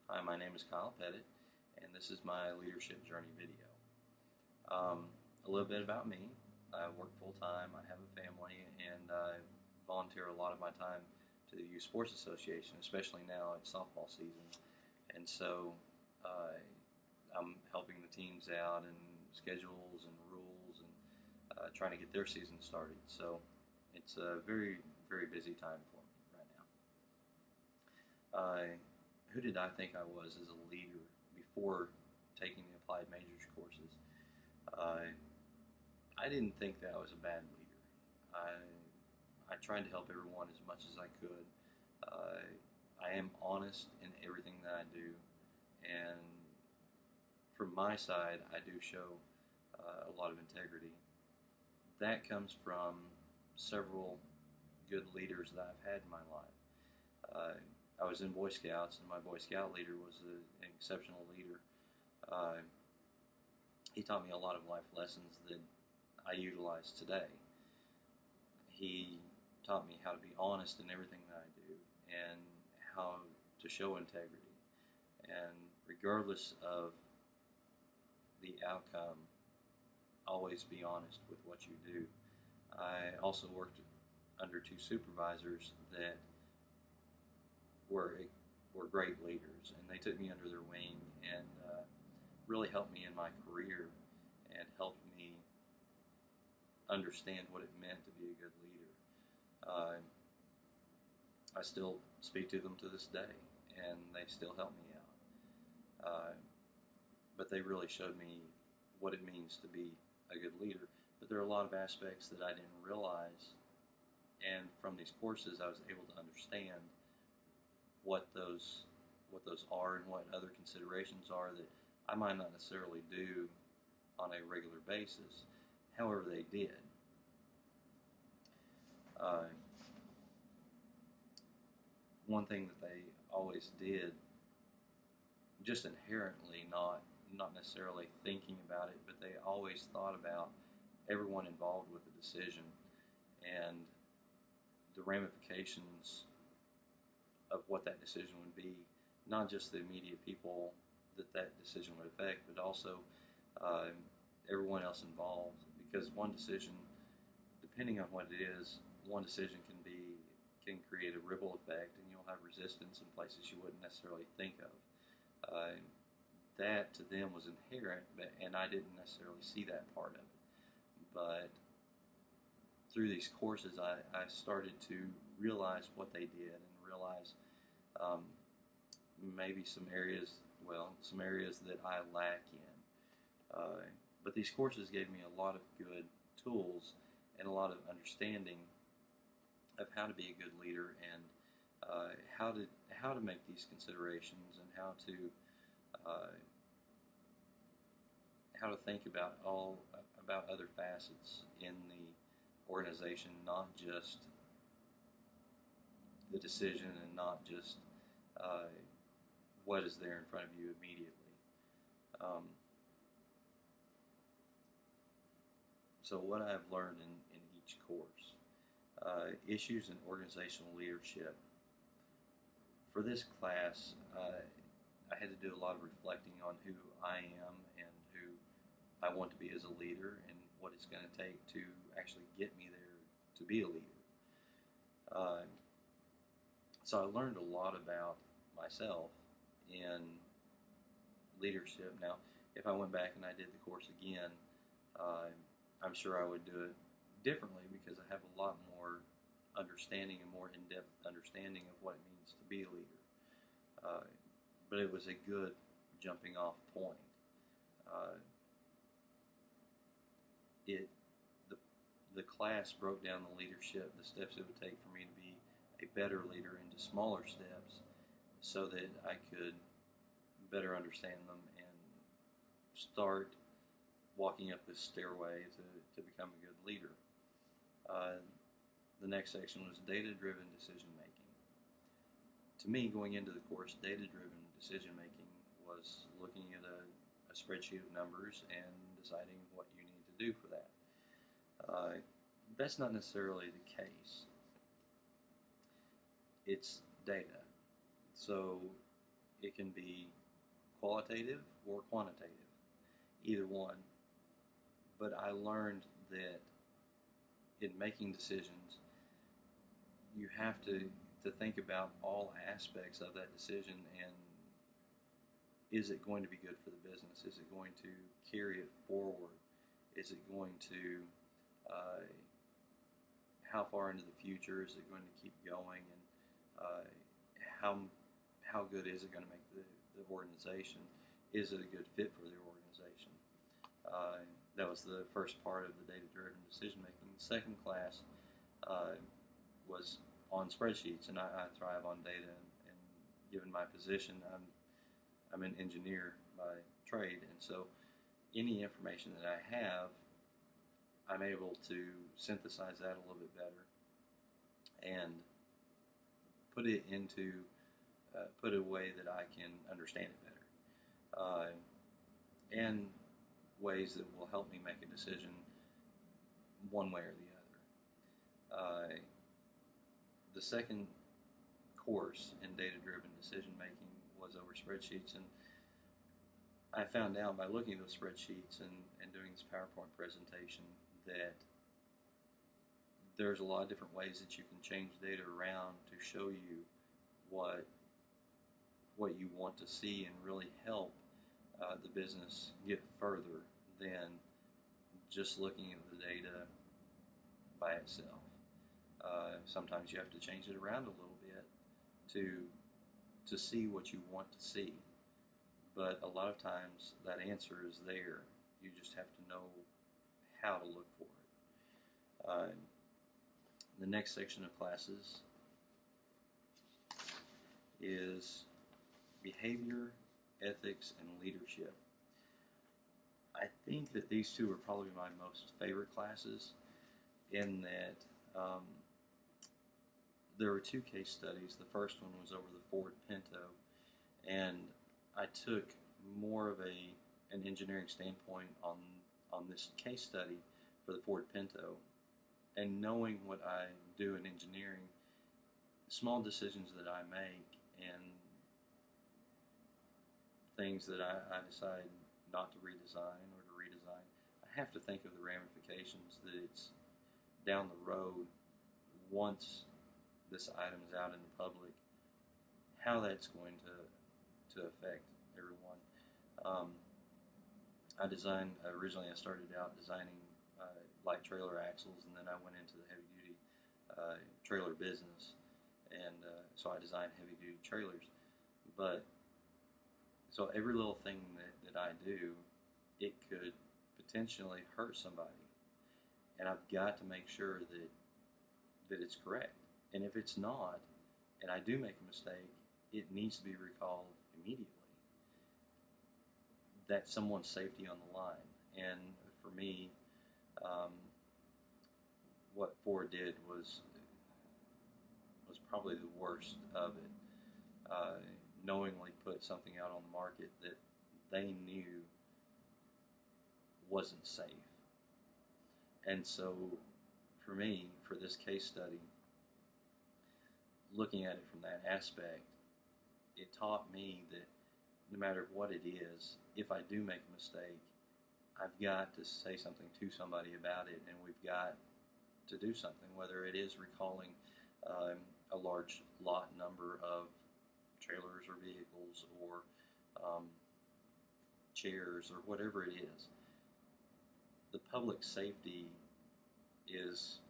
Hi, my name is Kyle Pettit, and this is my leadership journey video. Um, a little bit about me. I work full time, I have a family, and I volunteer a lot of my time to the Youth Sports Association, especially now it's softball season. And so uh, I'm helping the teams out and schedules and rules and trying to get their season started. So it's a very, very busy time for me right now. Who did I think I was as a leader before taking the applied majors courses? Uh, I didn't think that I was a bad leader. I tried to help everyone as much as I could. Uh, I am honest in everything that I do, and from my side, I do show a lot of integrity. That comes from several good leaders that I've had in my life. I was in Boy Scouts, and my Boy Scout leader was an exceptional leader. Uh, he taught me a lot of life lessons that I utilize today. He taught me how to be honest in everything that I do and how to show integrity. And regardless of the outcome, always be honest with what you do. I also worked under two supervisors that were were great leaders, and they took me under their wing and really helped me in my career and helped me understand what it meant to be a good leader. Uh, I still speak to them to this day, and they still help me out. But they really showed me what it means to be a good leader. But there are a lot of aspects that I didn't realize, and from these courses, I was able to understand what those are and what other considerations are that I might not necessarily do on a regular basis. However, they did. Uh, One thing that they always did, just inherently, not necessarily thinking about it, but they always thought about everyone involved with the decision and the ramifications of what that decision would be, not just the immediate people that that decision would affect, but also uh, everyone else involved. Because one decision, depending on what it is, one decision can create a ripple effect, and you'll have resistance in places you wouldn't necessarily think of. That to them was inherent, and I didn't necessarily see that part of it. But through these courses, I started to realize what they did and realize um, maybe some areas that I lack in. But these courses gave me a lot of good tools and a lot of understanding of how to be a good leader and how to make these considerations and uh, how to think about other facets in the organization, not just the decision and not just uh, what is there in front of you immediately. Um, so what I've learned in each course, issues in organizational leadership. For this class, I had to do a lot of reflecting on who I am and who I want to be as a leader and what it's going to take to actually get me there to be a leader. Uh, so I learned a lot about myself in leadership. Now, if I went back and I did the course again, uh, I'm sure I would do it differently because I have a lot more understanding and more in-depth understanding of what it means to be a leader. But it was a good jumping off point. Uh, it the the class broke down the leadership, the steps it would take for me to be a better leader into smaller steps, so that I could better understand them and start walking up this stairway to become a good leader. Uh, the next section was data-driven decision making. To me, going into the course, data-driven decision making was looking at a spreadsheet of numbers and deciding what you need to do for that. That's not necessarily the case. It's data. So It can be qualitative or quantitative, either one. But I learned that in making decisions, you have to think about all aspects of that decision, and is it going to be good for the business? Is it going to carry it forward? Is it going to, uh, how far into the future is it going to keep going? And how how good is it going to make the organization? Is it a good fit for the organization? That was the first part of the data-driven decision making. The second class was on spreadsheets, and I thrive on data. And given my position, I'm an engineer by trade, and so any information that I have, I'm able to synthesize that a little bit better and put it into put it a way that I can understand it better, and ways that will help me make a decision one way or the other. The second course in data-driven decision making was over spreadsheets, and I found out by looking at those spreadsheets and doing this PowerPoint presentation that there's a lot of different ways that you can change data around to show you what you want to see and really help the business get further than just looking at the data by itself. Sometimes you have to change it around a little bit to see what you want to see. But a lot of times that answer is there. You just have to know how to look for it. The next section of classes is behavior, ethics, and leadership. I think that these two are probably my most favorite classes in that there were two case studies. The first one was over the Ford Pinto, and I took more of an engineering standpoint on this case study for the Ford Pinto, and knowing what I do in engineering, small decisions that I make and things that I decide not to redesign or to redesign, I have to think of the ramifications that it's down the road once this item is out in the public, how that's going to affect everyone. Originally I started out designing light trailer axles, and then I went into the heavy duty trailer business, and so I designed heavy duty trailers. But so every little thing that I do, it could potentially hurt somebody, and I've got to make sure that it's correct. And if it's not, and I do make a mistake, it needs to be recalled immediately. That's someone's safety on the line. And for me, what Ford did was probably the worst of it. Knowingly put something out on the market that they knew wasn't safe. And so for me, for this case study, looking at it from that aspect, it taught me that no matter what it is, if I do make a mistake, I've got to say something to somebody about it, and we've got to do something, whether it is recalling a large lot number of trailers or vehicles or chairs or whatever it is. The public safety is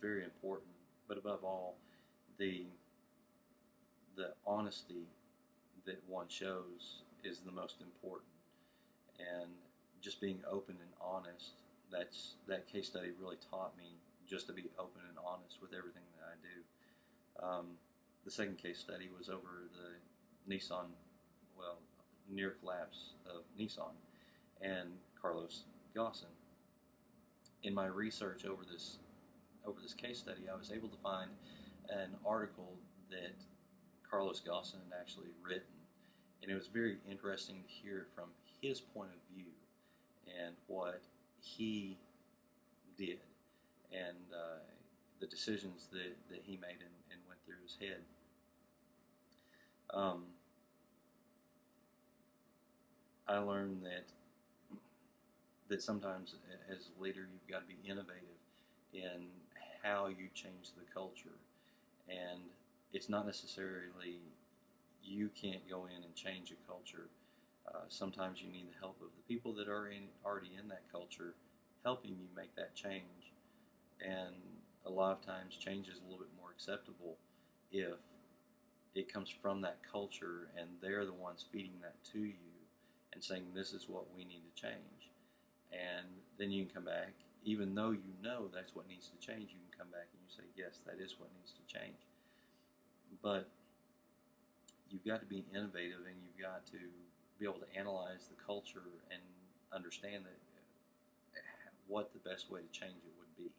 very important, but above all, the honesty that one shows is the most important. And just being open and honest, that case study really taught me just to be open and honest with everything that I do. The second case study was over the Nissan, near collapse of Nissan and Carlos Ghosn. In my research over this case study, I was able to find an article that Carlos Ghosn had actually written, and it was very interesting to hear it from his point of view and what he did and the decisions that he made and went through his head. I learned that sometimes as a leader you've got to be innovative in how you change the culture, and it's not necessarily you can't go in and change a culture. Sometimes you need the help of the people that are already in that culture helping you make that change. And a lot of times change is a little bit more acceptable if it comes from that culture and they're the ones feeding that to you and saying this is what we need to change. And then you can come back, even though you know that's what needs to change, you can come back and you say, yes, that is what needs to change. But you've got to be innovative, and you've got to be able to analyze the culture and understand that what the best way to change it would be.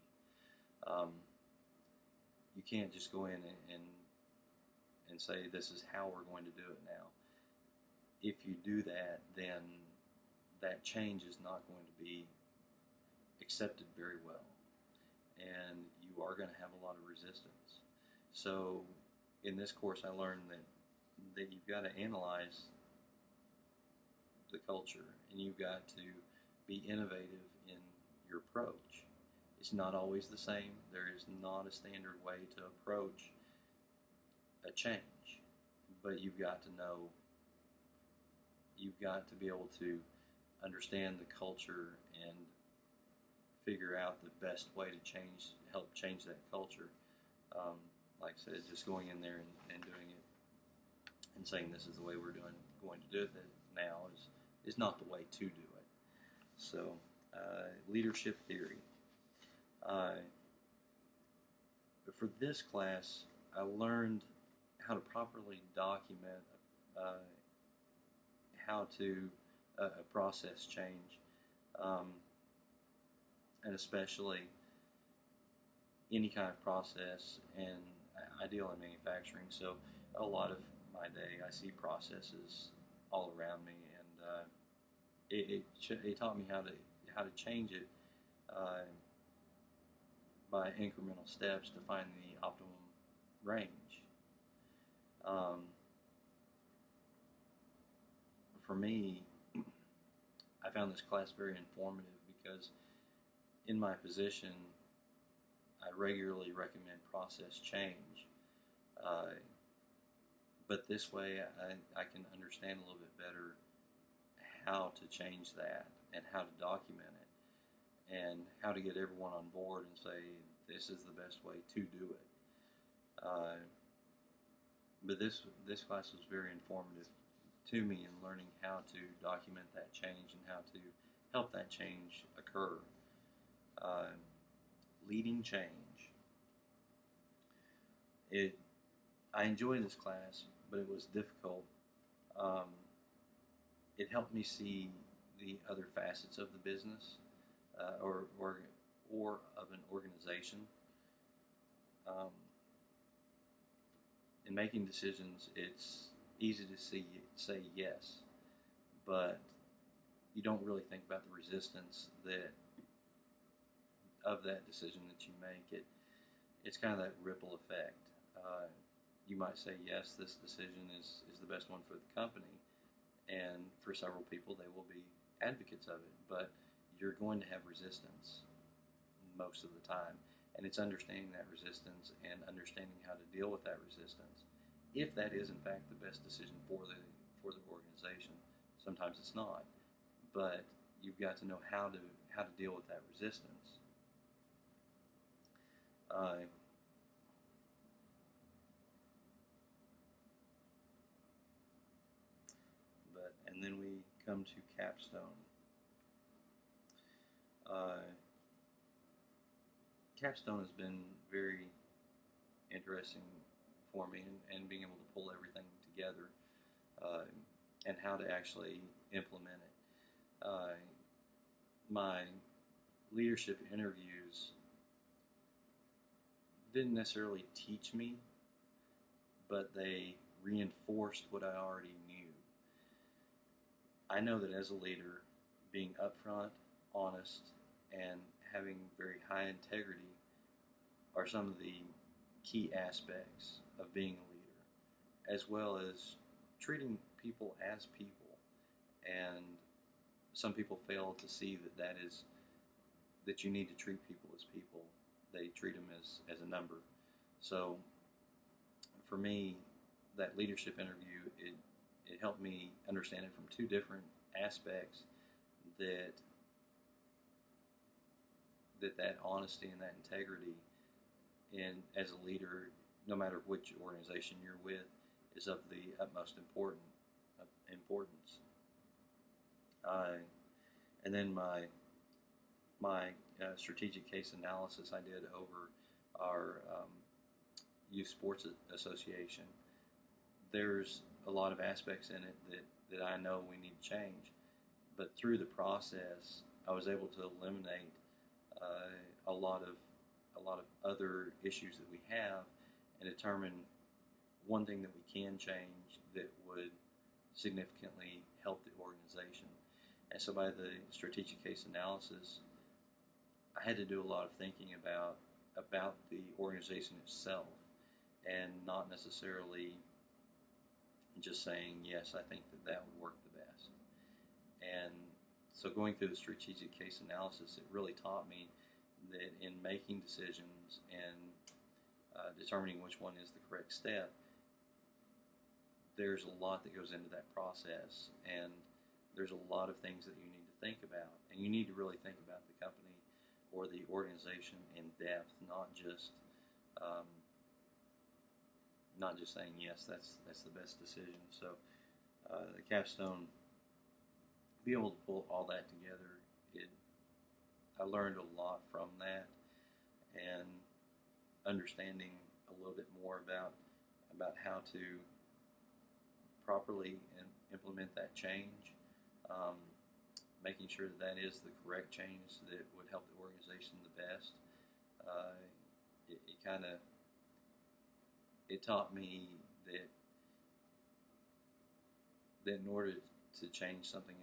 You can't just go in and say this is how we're going to do it now. If you do that, then that change is not going to be accepted very well, and you are going to have a lot of resistance. So in this course I learned that you've got to analyze the culture, and you've got to be innovative in your approach. It's not always the same. There is not a standard way to approach a change, but you've got to know, you've got to be able to understand the culture and figure out the best way to help change that culture. Like I said, just going in there and doing it and saying this is the way we're going to do it now is not the way to do it. So, leadership theory. For this class, I learned how to properly document how to process change, and especially any kind of process. And I deal in manufacturing, so a lot of my day I see processes all around me, and it taught me how to change it by incremental steps to find the optimum range. For me, I found this class very informative because in my position, I regularly recommend process change. But this way, I can understand a little bit better how to change that and how to document it and how to get everyone on board and say this is the best way to do it. But this class was very informative to me in learning how to document that change and how to help that change occur. Leading change. I enjoyed this class, but it was difficult. It helped me see the other facets of the business or of an organization. In making decisions, it's easy to say yes, but you don't really think about the resistance of that decision that you make. It's kind of that ripple effect. You might say, yes, this decision is the best one for the company, and for several people, they will be advocates of it, but you're going to have resistance most of the time, and it's understanding that resistance and understanding how to deal with that resistance. If that is, in fact, the best decision for the organization, sometimes it's not, but you've got to know how to deal with that resistance. And then we come to Capstone. Capstone has been very interesting for me, and being able to pull everything together and how to actually implement it. My leadership interviews didn't necessarily teach me, but they reinforced what I already knew. I know that as a leader, being upfront, honest, and having very high integrity are some of the key aspects of being a leader, as well as treating people as people And some people fail to see that you need to treat people as people. They treat them as a number. So for me, that leadership interview, it helped me understand it from two different aspects, that that honesty and that integrity in as a leader, no matter which organization you're with, is of the utmost importance. And then my strategic case analysis I did over our youth sports association. There's a lot of aspects in it that I know we need to change, but through the process, I was able to eliminate a lot of other issues that we have, and determine one thing that we can change that would significantly help the organization. And so by the strategic case analysis, I had to do a lot of thinking about the organization itself, and not necessarily just saying, yes, I think that would work the best. And so going through the strategic case analysis, it really taught me that in making decisions and determining which one is the correct step, there's a lot that goes into that process, and there's a lot of things that you need to think about, and you need to really think about the company or the organization in depth, not just saying, yes, that's the best decision. So the Capstone, be able to pull all that together, I learned a lot from that, and understanding a little bit more about how to properly implement that change, making sure that is the correct change that would help the organization the best. It taught me that in order to change something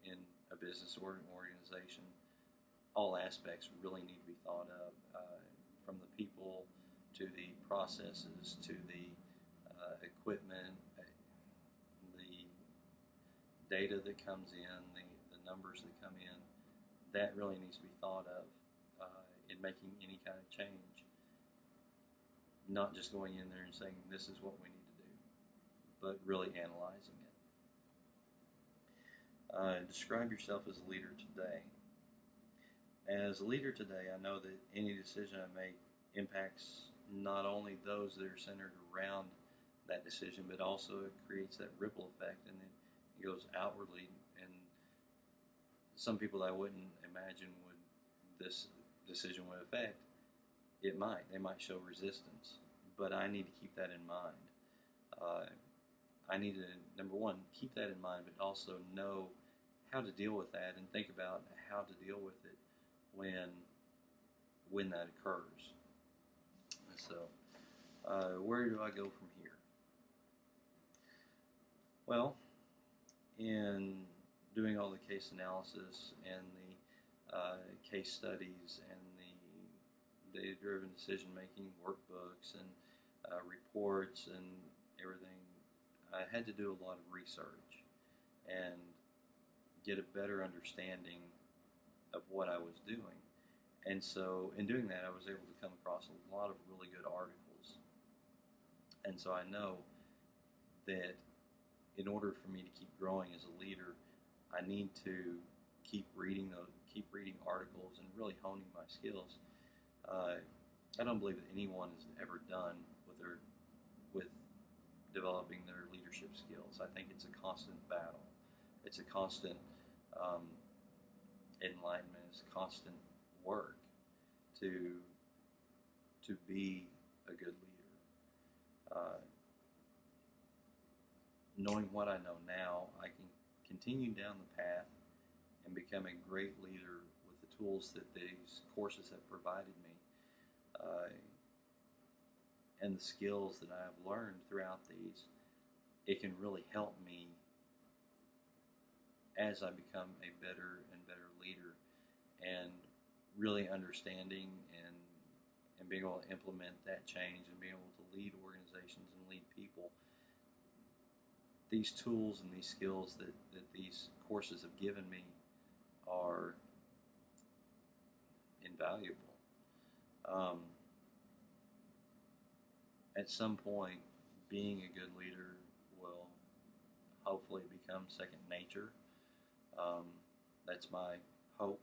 in a business or an organization, all aspects really need to be thought of, from the people to the processes to the equipment, the data that comes in, the numbers that come in. That really needs to be thought of in making any kind of change. Not just going in there and saying, this is what we need to do, but really analyzing it. Describe yourself as a leader today. As a leader today, I know that any decision I make impacts not only those that are centered around that decision, but also it creates that ripple effect, and it goes outwardly. And some people that I wouldn't imagine this decision would affect, they might show resistance, but I need to keep that in mind. I need to, number one, keep that in mind, but also know how to deal with that, and think about how to deal with it when that occurs. So, where do I go from here? Well, in doing all the case analysis and the case studies and the data-driven decision-making workbooks and reports and everything, I had to do a lot of research and get a better understanding of what I was doing. And so in doing that, I was able to come across a lot of really good articles. And so I know that in order for me to keep growing as a leader, I need to keep reading articles and really honing my skills. I don't believe that anyone is ever done with developing their leadership skills. I think it's a constant battle. It's a constant enlightenment. It's a constant work to be a good leader. Knowing what I know now, I can continue down the path and become a great leader with the tools that these courses have provided me, and the skills that I have learned throughout these. It can really help me as I become a better and better leader, and really understanding and being able to implement that change and being able to lead organizations and lead people. these tools and these skills that these courses have given me are invaluable. Um, at some point, being a good leader will hopefully become second nature. Um, that's my hope.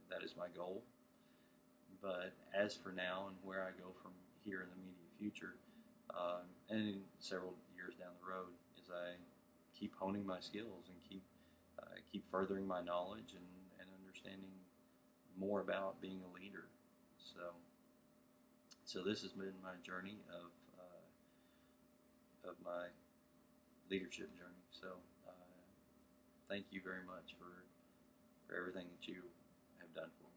That is my goal. But as for now and where I go from here in the immediate future, and in several years down the road, is I keep honing my skills and keep furthering my knowledge and understanding more about being a leader. So this has been my journey of my leadership journey. So thank you very much for everything that you have done for me.